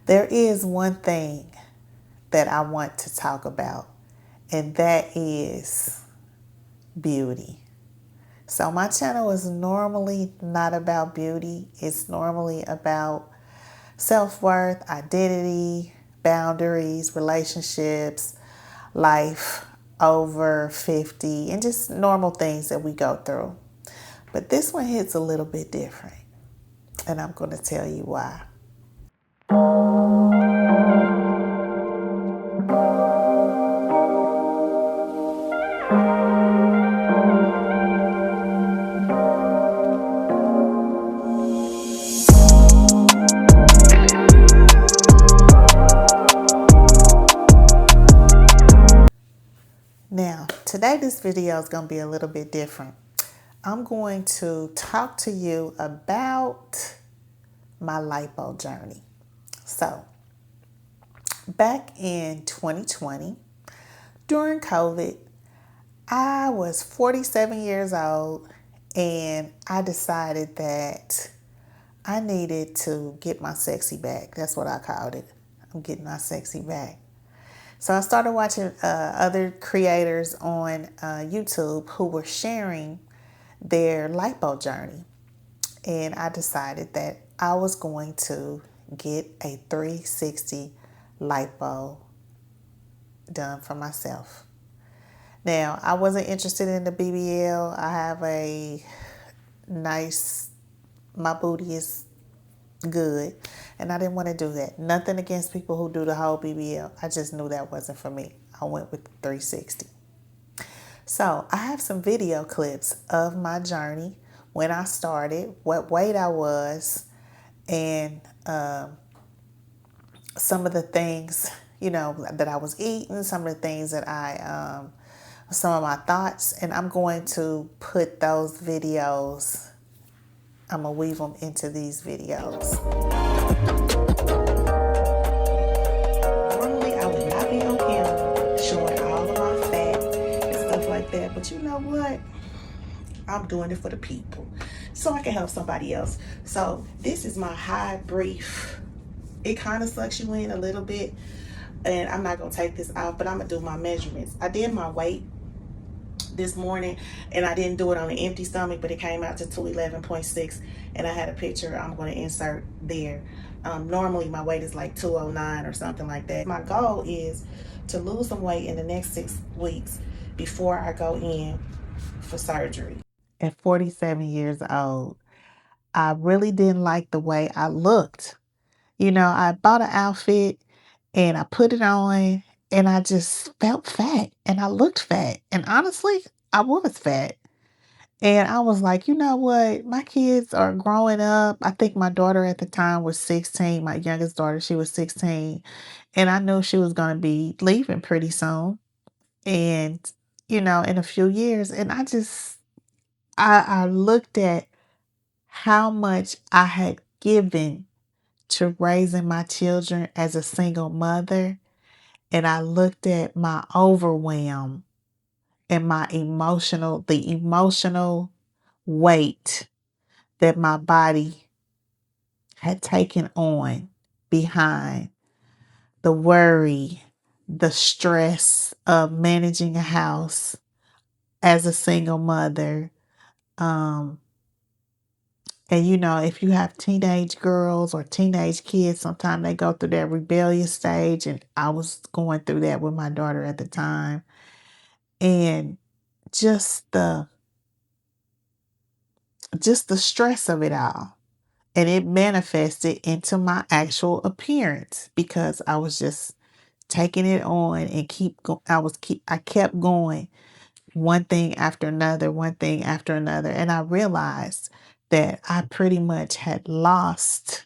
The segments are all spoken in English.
There is one thing that I want to talk about, and that is beauty. So, my channel is normally not about beauty, it's normally about self worth, identity, boundaries, relationships, life over 50, and just normal things that we go through. But this one hits a little bit different, and I'm going to tell you why. Now, today this video is going to be a little bit different. I'm going to talk to you about my lipo journey. So, back in 2020, during COVID, I was 47 years old and I decided that I needed to get my sexy back. That's what I called it. I'm getting my sexy back. So I started watching other creators on YouTube who were sharing their lipo journey. And I decided that I was going to get a 360 lipo done for myself. Now, I wasn't interested in the BBL. I have a nice, my booty is good, and I didn't want to do that. Nothing against people who do the whole BBL. I just knew that wasn't for me. I went with the 360. So I have some video clips of my journey, when I started, what weight I was, and some of the things, that I was eating, some of the things that some of my thoughts, and I'm going to put those videos, I'm going to weave them into these videos. Normally, I would not be on camera showing all of my fat and stuff like that, but you know what? I'm doing it for the people so I can help somebody else. So this is my high brief. It kind of sucks you in a little bit, and I'm not going to take this off, but I'm going to do my measurements. I did my weight this morning, and I didn't do it on an empty stomach, but it came out to 211.6, and I had a picture I'm going to insert there. Normally my weight is like 209 or something like that. My goal is to lose some weight in the next 6 weeks before I go in for surgery. At 47 years old, I really didn't like the way I looked. I bought an outfit and I put it on and I just felt fat and I looked fat. And honestly, I was fat. And I was like, you know what? My kids are growing up. I think my daughter at the time was 16. My youngest daughter, she was 16. And I knew she was going to be leaving pretty soon. And, in a few years. And I looked at how much I had given to raising my children as a single mother. And I looked at my overwhelm and the emotional weight that my body had taken on behind the worry, the stress of managing a house as a single mother. And if you have teenage girls or teenage kids, sometimes they go through that rebellious stage. And I was going through that with my daughter at the time. And just the stress of it all. And it manifested into my actual appearance because I was just taking it on and I kept going, one thing after another, one thing after another. And I realized that I pretty much had lost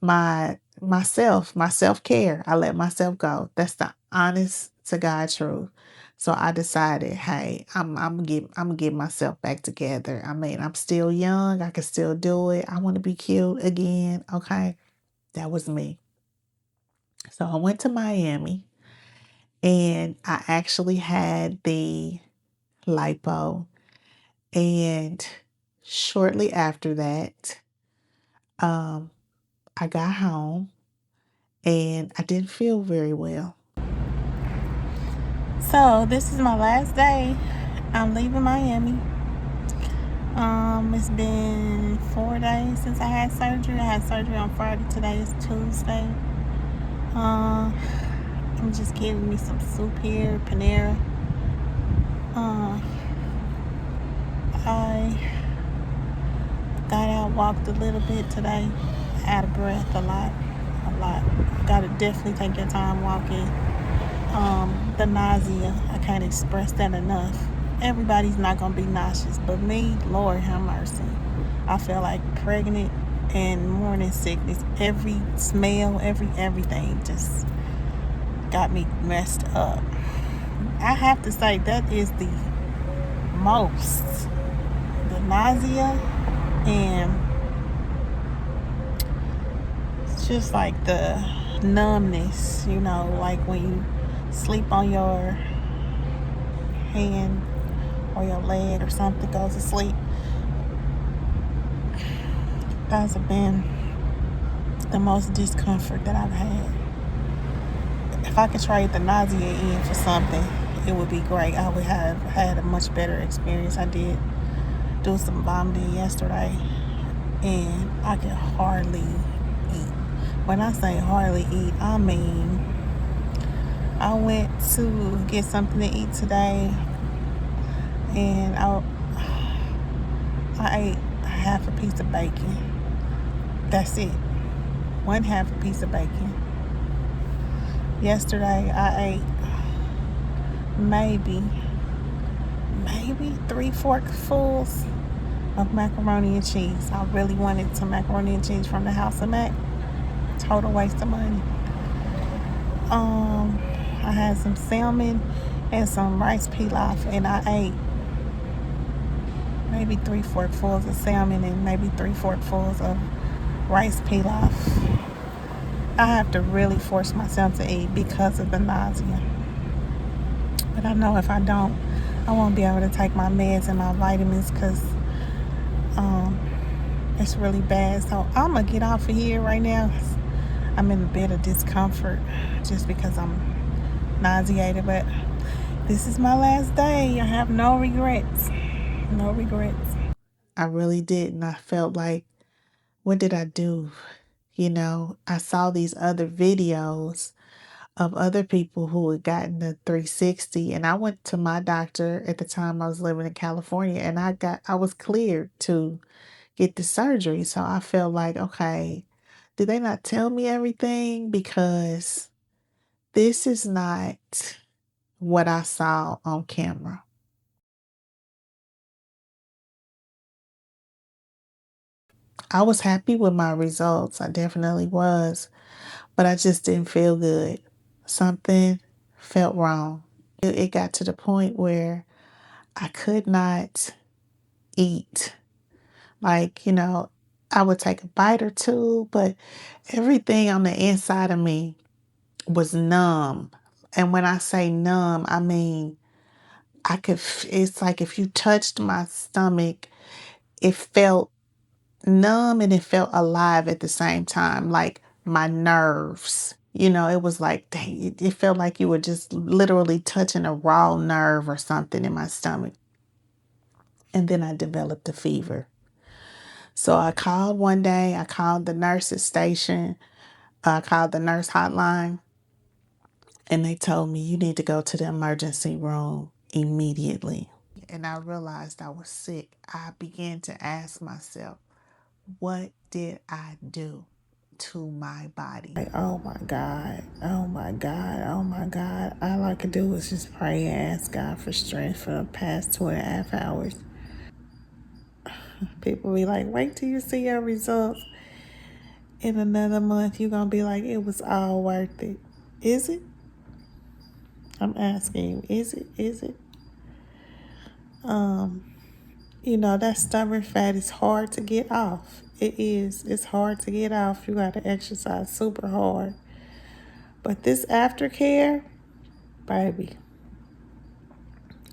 my self-care. I let myself go. That's the honest to God truth. So I decided, hey, I'm get myself back together. I mean, I'm still young. I can still do it. I want to be cute again. Okay. That was me. So I went to Miami and I actually had the lipo. And shortly after that, I got home and I didn't feel very well. So this is my last day. I'm leaving Miami. It's been 4 days since I had surgery. I had surgery on Friday. Today is Tuesday. I'm just getting me some soup here, Panera. I got out, walked a little bit today. Out of breath a lot. Gotta definitely take your time walking. The nausea, I can't express that enough. Everybody's not gonna be nauseous, but me, Lord have mercy. I feel like pregnant and morning sickness. Every smell, everything just got me messed up. I have to say that is the most. The nausea and it's just like the numbness, like when you sleep on your hand or your leg or something goes to sleep. Those have been the most discomfort that I've had. If I could trade the nausea in for something, it would be great. I would have had a much better experience. I did do some vomiting yesterday, and I could hardly eat. When I say hardly eat, I mean I went to get something to eat today, and I ate half a piece of bacon. That's it. One half a piece of bacon. Yesterday I ate maybe 3 forkfuls of macaroni and cheese. I really wanted some macaroni and cheese from the House of Mac. Total waste of money. I had some salmon and some rice pilaf, and I ate maybe 3 forkfuls of salmon and maybe 3 forkfuls of rice pilaf. I have to really force myself to eat because of the nausea. But I know if I don't, I won't be able to take my meds and my vitamins because it's really bad. So I'm going to get off of here right now. I'm in a bit of discomfort just because I'm nauseated. But this is my last day. I have no regrets. No regrets. I really didn't. I felt like, what did I do? I saw these other videos of other people who had gotten the 360, and I went to my doctor at the time. I was living in California, and I was cleared to get the surgery. So I felt like, okay, did they not tell me everything? Because this is not what I saw on camera. I was happy with my results. I definitely was, but I just didn't feel good. Something felt wrong. It got to the point where I could not eat. Like, I would take a bite or two, but everything on the inside of me was numb. And when I say numb, I mean, it's like if you touched my stomach, it felt numb and it felt alive at the same time. Like my nerves, it was like, dang, it felt like you were just literally touching a raw nerve or something in my stomach. And then I developed a fever. So I called one day, I called the nurse's station, I called the nurse hotline, and they told me you need to go to the emergency room immediately. And I realized I was sick. I began to ask myself, what did I do to my body? Like, oh my God, oh my God, oh my God. All I could do was just pray and ask God for strength for the past 2.5 hours. People be like, wait till you see your results in another month. You're going to be like, it was all worth it. Is it? I'm asking you, is it? Is it? That stubborn fat is hard to get off. It is. It's hard to get off. You got to exercise super hard. But this aftercare, baby,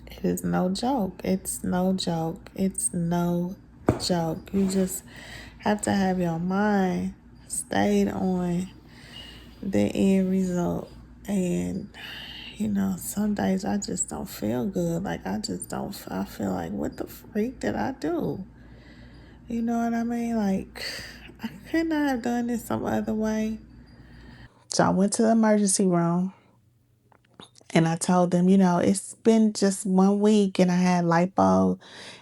it is no joke. It's no joke. It's no joke. You just have to have your mind stayed on the end result. And some days I just don't feel good. Like I just don't. I feel like, what the freak did I do? You know what I mean? Like I could not have done this some other way. So I went to the emergency room and I told them, it's been just 1 week and I had lipo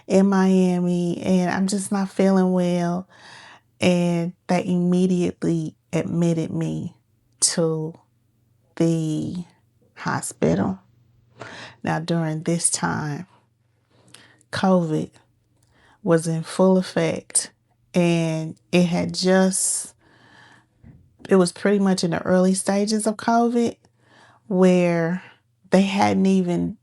in Miami and I'm just not feeling well. And they immediately admitted me to the hospital. Now, during this time, COVID was in full effect and it was pretty much in the early stages of COVID where they hadn't even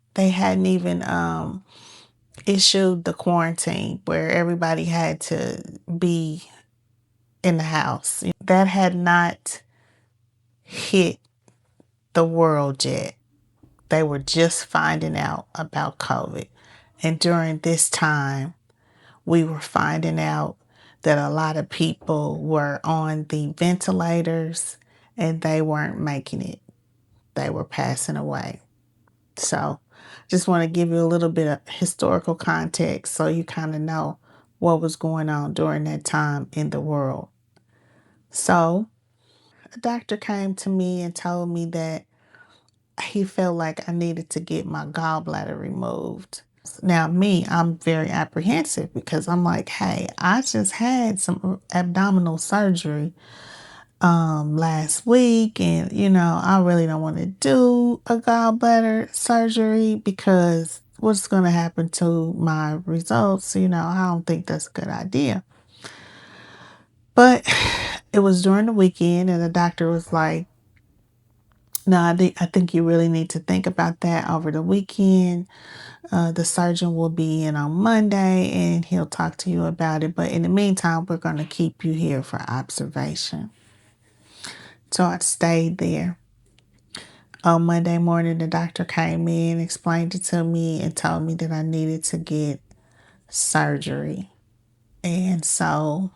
issued the quarantine where everybody had to be in the house. That had not hit the world yet. They were just finding out about COVID. And during this time, we were finding out that a lot of people were on the ventilators and they weren't making it. They were passing away. So, just want to give you a little bit of historical context so you kind of know what was going on during that time in the world. So, a doctor came to me and told me that he felt like I needed to get my gallbladder removed. Now, I'm very apprehensive because I'm like, hey, I just had some abdominal surgery last week, and I really don't want to do a gallbladder surgery because what's going to happen to my results? I don't think that's a good idea. But it was during the weekend, and the doctor was like, no, I think you really need to think about that over the weekend. The surgeon will be in on Monday and he'll talk to you about it. But in the meantime, we're going to keep you here for observation. So I stayed there. On Monday morning, the doctor came in, explained it to me, and told me that I needed to get surgery. And so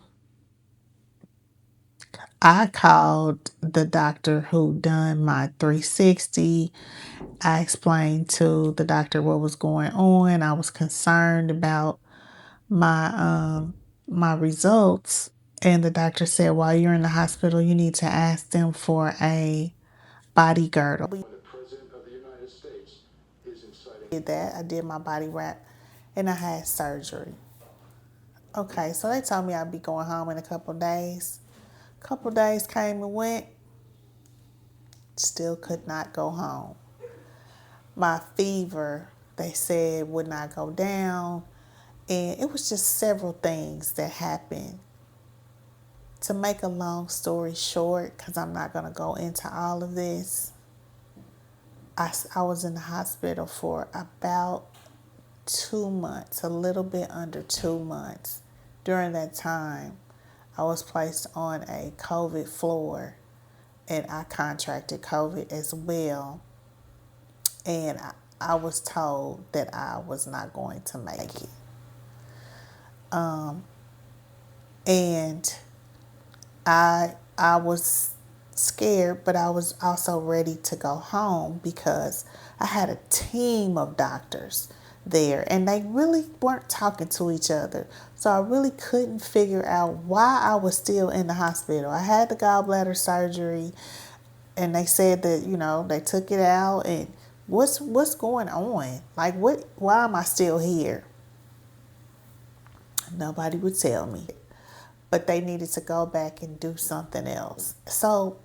I called the doctor who done my 360. I explained to the doctor what was going on. I was concerned about my results, and the doctor said, while you're in the hospital, you need to ask them for a body girdle. The President of the United States is inciting. I did that. I did my body wrap, and I had surgery. Okay, so they told me I'd be going home in a couple days. A couple days came and went. Still could not go home. My fever, they said, would not go down. And it was just several things that happened. To make a long story short, because I'm not going to go into all of this, I was in the hospital for about 2 months, a little bit under 2 months. During that time, I was placed on a COVID floor and I contracted COVID as well. And I was told that I was not going to make it. And I was scared, but I was also ready to go home because I had a team of doctors there and they really weren't talking to each other. So I really couldn't figure out why I was still in the hospital. I had the gallbladder surgery and they said that, they took it out and what's going on? Like why am I still here? Nobody would tell me. But they needed to go back and do something else. So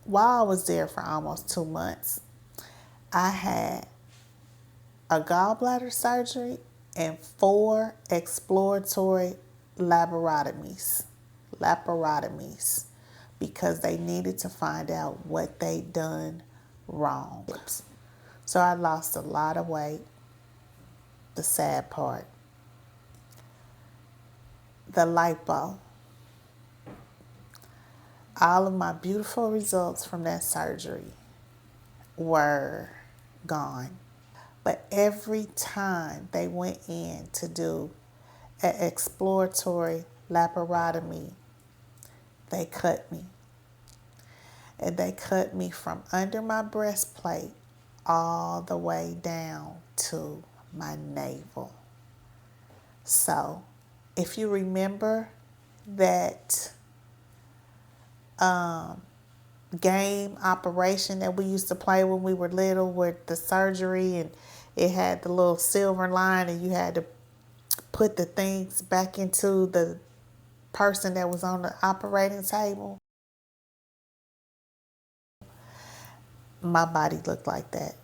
while I was there for almost 2 months, I had a gallbladder surgery and 4 exploratory laparotomies, because they needed to find out what they'd done wrong. So I lost a lot of weight. The sad part, the lipo, all of my beautiful results from that surgery were gone. But every time they went in to do an exploratory laparotomy, they cut me. And they cut me from under my breastplate all the way down to my navel. So, if you remember that game operation that we used to play when we were little with the surgery, and it had the little silver line and you had to put the things back into the person that was on the operating table, my body looked like that.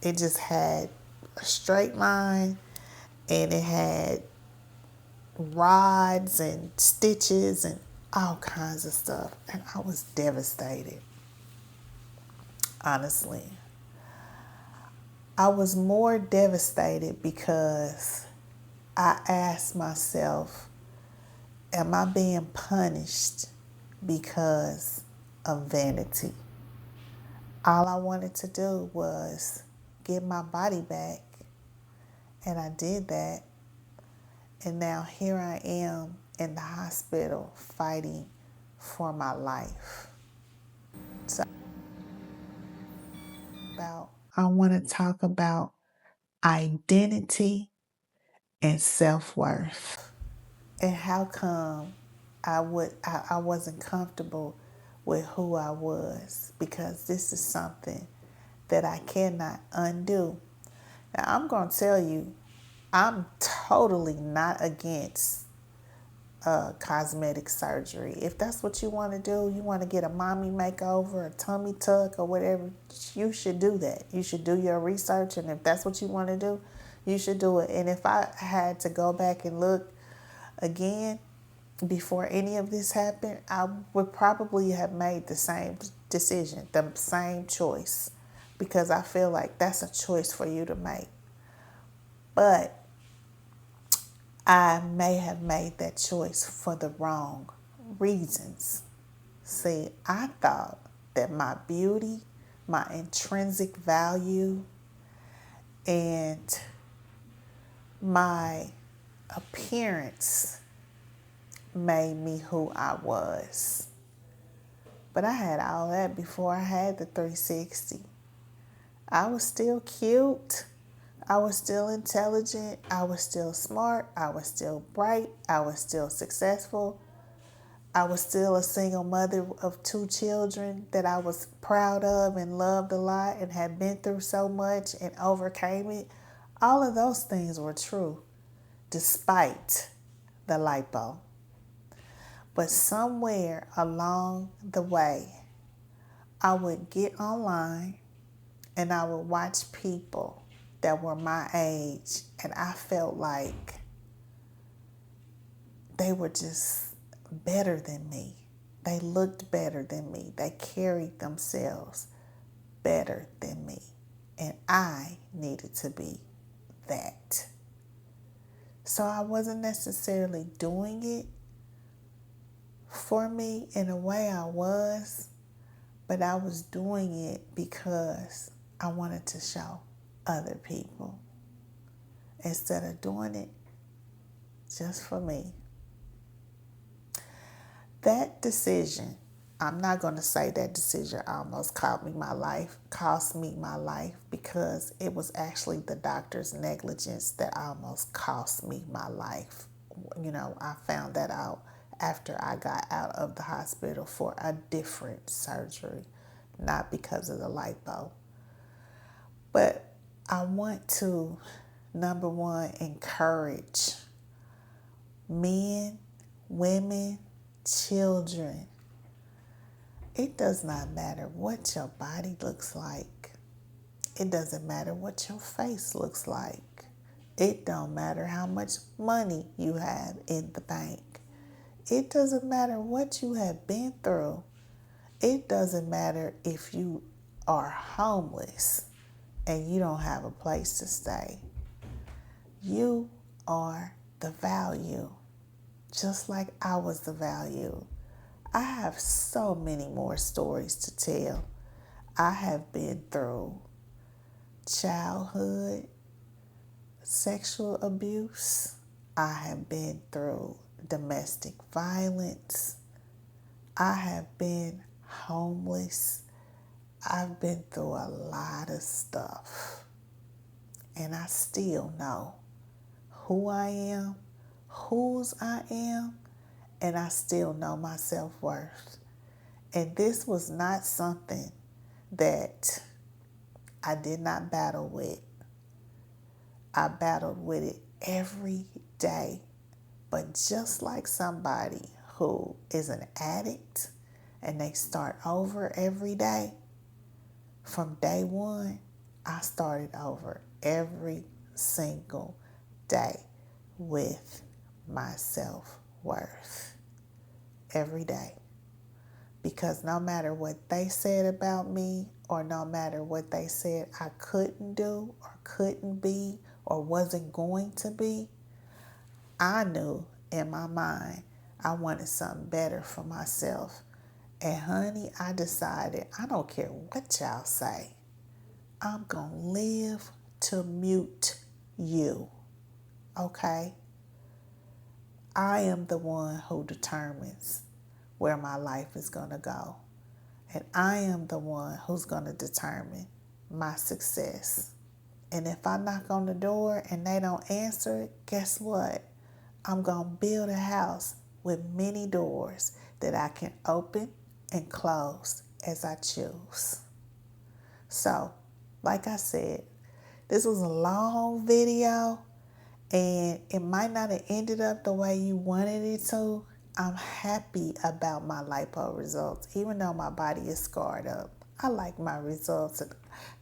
It just had a straight line and it had rods and stitches and all kinds of stuff. And I was devastated, honestly. I was more devastated because I asked myself, am I being punished because of vanity? All I wanted to do was get my body back, and I did that. And now here I am in the hospital fighting for my life. So I want to talk about identity and self-worth. And how come I wasn't comfortable with who I was, because this is something that I cannot undo. Now I'm going to tell you, I'm totally not against cosmetic surgery. If that's what you want to do, you want to get a mommy makeover, a tummy tuck, or whatever, you should do that. You should do your research, and if that's what you want to do, you should do it. And if I had to go back and look again before any of this happened, I would probably have made the same decision, the same choice, because I feel like that's a choice for you to make. But I may have made that choice for the wrong reasons. See, I thought that my beauty, my intrinsic value, and my appearance made me who I was. But I had all that before I had the 360. I was still cute. I was still intelligent. I was still smart. I was still bright. I was still successful. I was still a single mother of 2 children that I was proud of and loved a lot and had been through so much and overcame it. All of those things were true despite the lipo. But somewhere along the way, I would get online and I would watch people that were my age, and I felt like they were just better than me. They looked better than me. They carried themselves better than me. And I needed to be that. So I wasn't necessarily doing it for me. In a way I was, but I was doing it because I wanted to show other people instead of doing it just for me. That decision, I'm not going to say that decision almost cost me my life, because it was actually the doctor's negligence that almost cost me my life. You know, I found that out after I got out of the hospital for a different surgery, not because of the lipo. But I want to, number one, encourage men, women, children. It does not matter what your body looks like. It doesn't matter what your face looks like. It don't matter how much money you have in the bank. It doesn't matter what you have been through. It doesn't matter if you are homeless and you don't have a place to stay. You are the value, just like I was the value. I have so many more stories to tell. I have been through childhood sexual abuse. I have been through domestic violence. I have been homeless. I've been through a lot of stuff. And I still know who I am, whose I am, and I still know my self-worth. And this was not something that I did not battle with. I battled with it every day. But just like somebody who is an addict and they start over every day, from day one, I started over every single day with my self-worth. Every day. Because no matter what they said about me, or no matter what they said I couldn't do or couldn't be or wasn't going to be, I knew in my mind I wanted something better for myself. And honey, I decided I don't care what y'all say. I'm going to live to mute you. Okay? I am the one who determines where my life is going to go. And I am the one who's going to determine my success. And if I knock on the door and they don't answer it, guess what? I'm going to build a house with many doors that I can open and close as I choose. So, like I said, this was a long video and it might not have ended up the way you wanted it to. I'm happy about my lipo results, even though my body is scarred up. I like my results.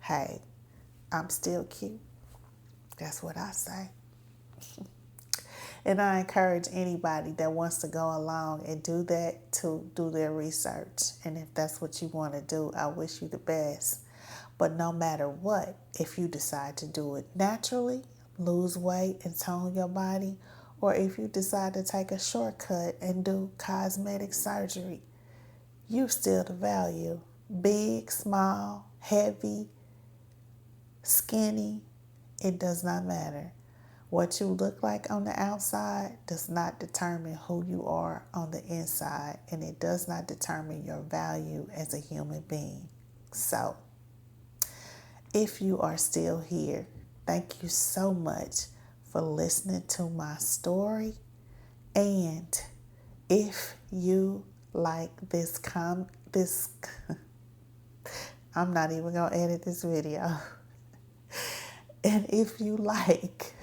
Hey, I'm still cute. That's what I say. And I encourage anybody that wants to go along and do that to do their research. And if that's what you want to do, I wish you the best. But no matter what, if you decide to do it naturally, lose weight and tone your body, or if you decide to take a shortcut and do cosmetic surgery, you still the value. Big, small, heavy, skinny, it does not matter. What you look like on the outside does not determine who you are on the inside, and it does not determine your value as a human being. So, if you are still here, thank you so much for listening to my story. And if you like this I'm not even going to edit this video. And if you like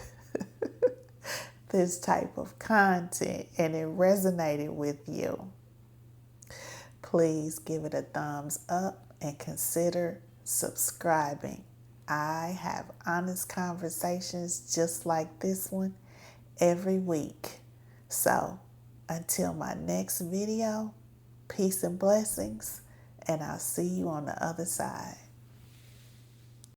this type of content and it resonated with you, please give it a thumbs up and consider subscribing. I have honest conversations just like this one every week. So until my next video, peace and blessings, and I'll see you on the other side.